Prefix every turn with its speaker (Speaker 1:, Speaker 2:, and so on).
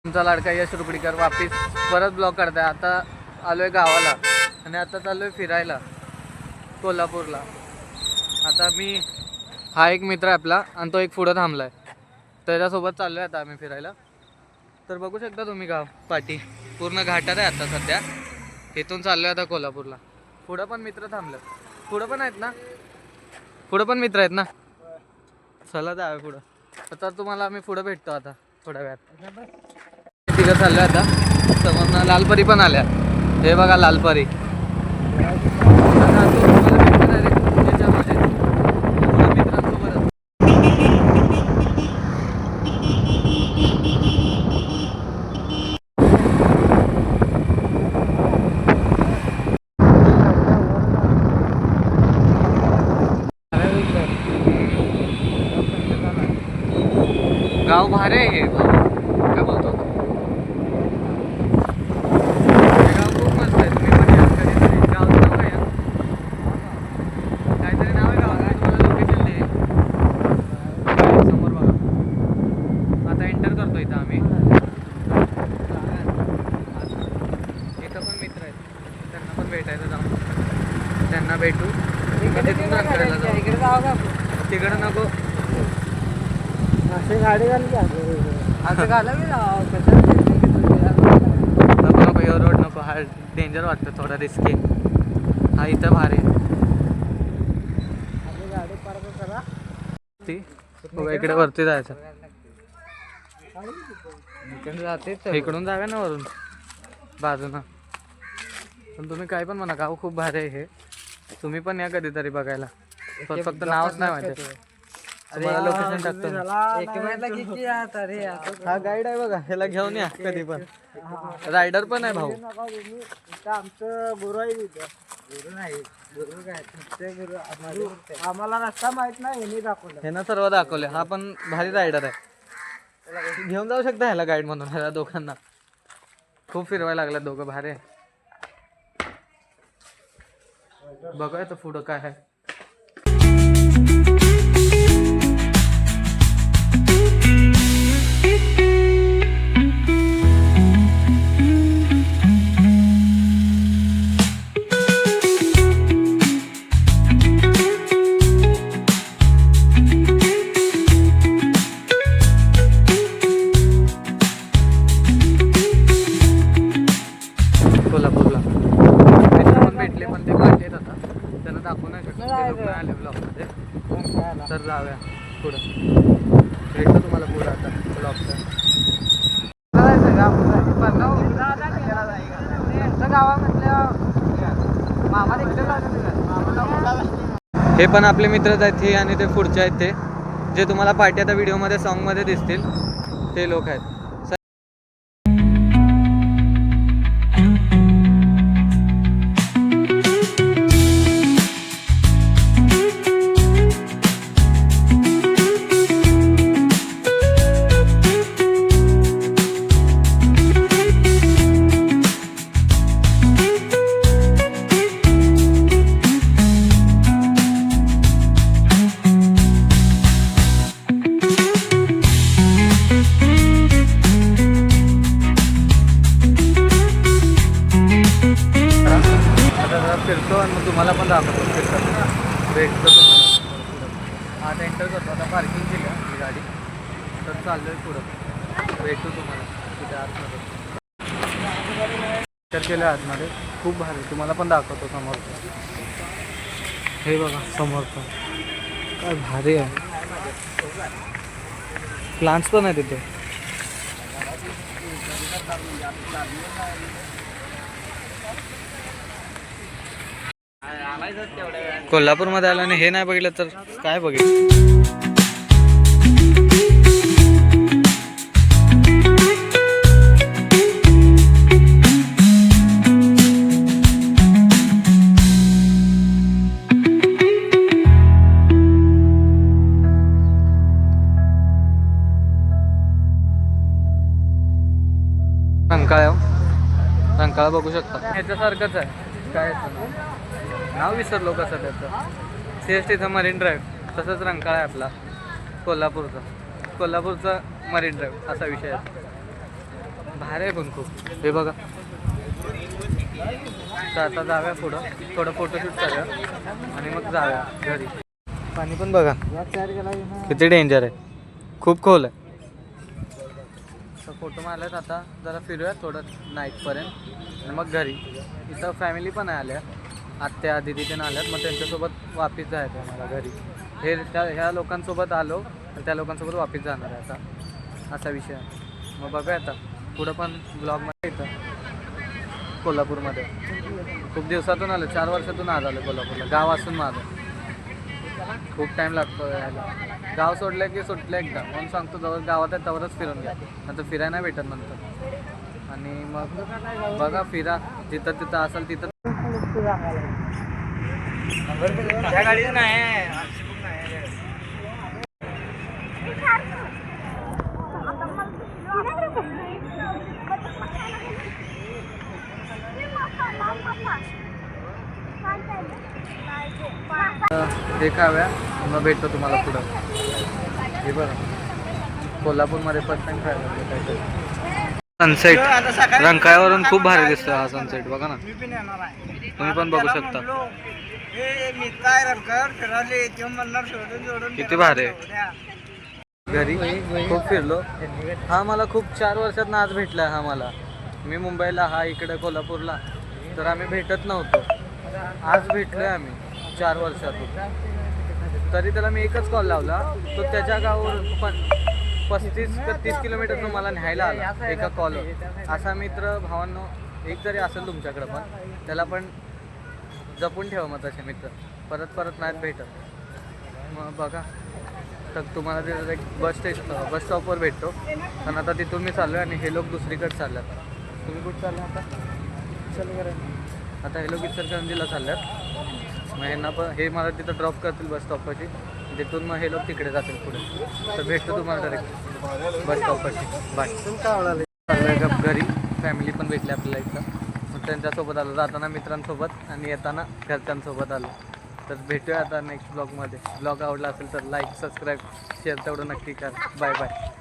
Speaker 1: तुमचा लाडका यश रुपडीकर वापिस परत ब्लॉग करताय. आता आलोय गावाला आणि आता चाललोय फिरायला कोल्हापूरला. आता मी हा एक मित्र आहे आपला आणि तो एक पुढं थांबलाय, त्याच्यासोबत चाललोय आता आम्ही फिरायला. तर बघू शकता तुम्ही गाव पाठी पूर्ण घाटात आहे आता सध्या. इथून चाललोय आता कोल्हापूरला. पुढं पण मित्र थांबले, पुढं पण आहेत ना, पुढं पण मित्र आहेत ना. चला जाऊया पुढं. आता तुम्हाला आम्ही पुढं भेटतो आता थोड्या वेळात. तिकडं चाललोय आता. समोरनं लालपरी पण आल्या. हे बघा लालपरी. गाव भारी आहे हे. काय बोलतो, हे गाव खूप मस्त आहे. तुम्ही पण या कधीतरी. गावचं नाव काय आहे? काहीतरी नाव आहे गावाचं, तुम्हाला लोकेशन दे. समोर बघा. आता एंटर करतो इथं आम्ही. इथं पण मित्र आहेत, त्यांना पण भेटायचं जाऊन. त्यांना भेटू. तिथून रंकाळ्याला जाऊ. तिकडं नको,
Speaker 2: असे गाडी घालली
Speaker 1: असं घाला मी नको नको. रोड नको, हा डेंजर वाटतं, थोडा रिस्की. हा इथं भारी आहे.
Speaker 2: गाडी पार्क करा.
Speaker 1: ती इकडे वरती जायचं. इकडून जाव्या ना वरून बाजूनं. पण तुम्ही काय पण म्हणा, गाव खूप भारी आहे हे. तुम्ही पण या कधीतरी बघायला. फक्त नावच नाही माहिती. तुम्हाला लोकेशन टाकतो. हा गाईड आहे बघा, ह्याला घेऊन या कधी पण. रायडर पण आहे भाऊ.
Speaker 2: आमचं गुरु आहे तिथं. गुरु नाही, गुरु काय आम्हाला रस्ता माहित नाही, हे दाखवलं.
Speaker 1: ह्यानं सर्व दाखवले. हा पण भारी रायडर आहे, घेऊन जाऊ शकता ह्याला गाईड म्हणून. ह्याला दोघांना खूप फिरवायला लागला, दोघं भारी आहे. बघायचं पुढं काय आहे. कोल्हापूरला मित्र पण भेटले, पण ते पाठी आहेत आता. त्यांना दाखवू नाही शकतो, ते लोक नाही आले ब्लॉगमध्ये. तर जाऊया पुढं, भेटतो तुम्हाला पुढं आता ब्लॉगचं. हे पण आपले मित्रच आहेत हे, आणि ते पुढचे आहेत ते जे तुम्हाला पाठी आता व्हिडिओमध्ये सॉन्गमध्ये दिसतील, ते लोक आहेत. फिरतो आणि मग तुम्हाला पण दाखवतो फिरतो, भेटतो तुम्हाला. आता एंटर करतो. आता पार्किंग केली आपली गाडी, तर चाललोय पुढं. भेटतो तुम्हाला तिथे आतमध्ये. एंटर केलं आतमध्ये, खूप भारी. तुम्हाला पण दाखवतो समोरचं. हे बघा समोरचं काय भारी आहे. प्लांट्स पण आहे तिथे. कोल्हापूरमध्ये आलं आणि हे नाही बघितलं तर काय बघितलं. रंकाळा बघू शकता. ह्याच्यासारखंच आहे, काय नाव विसरलो कसं त्याचं. CSTचा मरीन ड्राईव्ह, तसंच रंकाळा आहे आपला कोल्हापूरचा. कोल्हापूरचा मरीन ड्राईव्ह असा विषय आहे. भारी आहे पण खूप. हे बघा, तर आता जाऊया पुढं, थोडं फोटोशूट करूया आणि मग जाऊया घरी. पाणी पण बघा किती डेंजर आहे, खूप खोल आहे. तर फोटो मारल्यात, आता जरा फिरूया थोडं नाईटपर्यंत आणि मग घरी. इथं फॅमिली पण आहे आल्या, आत्या दिदी पण आल्यात, मग त्यांच्यासोबत वापिस जायचं आहे मला घरी. ह्या लोकांसोबत आलो आणि त्या लोकांसोबत वापिस जाणार आहे आता, असा विषय आहे. मग बघूया आता पुढं पण ब्लॉगमध्ये येतं. कोल्हापूरमध्ये खूप दिवसातून आलो, 4 वर्षातून आज आलो कोल्हापूरला, गाव असून माझं. खूप टाईम लागतो यायला, गाव सोडलं की सुटलं एकदा, म्हणून सांगतो जवळ गावात आहे त्यावरच फिरून घ्या, नंतर फिरायला नाही भेटत नंतर. आणि मग बघा, फिरा जिथं तिथं असेल तिथं. देखाव्या, मग भेटतो तुम्हाला पुढं. हे बघा, कोल्हापूरमध्ये फर्स्ट टाइम खायला सनसेट. रंकाळ्यावरून खूप भारी दिसतो हा सनसेट, बघा ना, तुम्ही पण बघू शकता. किती भारी आहे. घरी खूप फिरलो. हा मला खूप 4 वर्षात आज भेटला. हा मला, मी मुंबईला, हा इकडे कोल्हापूरला, तर आम्ही भेटत नव्हतो. आज भेटलोय आम्ही 4 वर्षातून. तरी त्याला मी एकच कॉल लावला, तो त्याच्या गावावर पण 35 ते 30 किलोमीटर मला न्यायला आला एका कॉलवर. असा मित्र भावांनो एक जरी असेल तुमच्याकडे पण, त्याला पण जपून ठेवा. मग तसे मित्र परत परत नाहीत भेटत. मग बघा, तर तुम्हाला तिथं एक बस स्टॉपवर भेटतो. पण आता तिथून मी चाललो आहे आणि हे लोक दुसरीकडे चालल्यात. तुम्ही कुठं चालला आता? चल करा आता हे लोक इचलकरंजीला चालल्यात. मग ह्यांना पण, हे मला तिथं ड्रॉप करतील बस स्टॉपपाशी, तिथून मग हे लोक तिकडे जातील पुढे. तर भेटतो तुम्हाला डायरेक्ट बस स्टॉपपाशी. बाय. चाललोय का घरी, फॅमिली पण भेटली आपल्याला इथं. मग त्यांच्यासोबत आलो, जाताना मित्रांसोबत आणि येताना घरच्यांसोबत आलो. तर भेटूया आता नेक्स्ट ब्लॉगमध्ये. ब्लॉग आवडला असेल तर लाईक, सबस्क्राईब, शेअर तेवढं नक्की करा. Bye bye.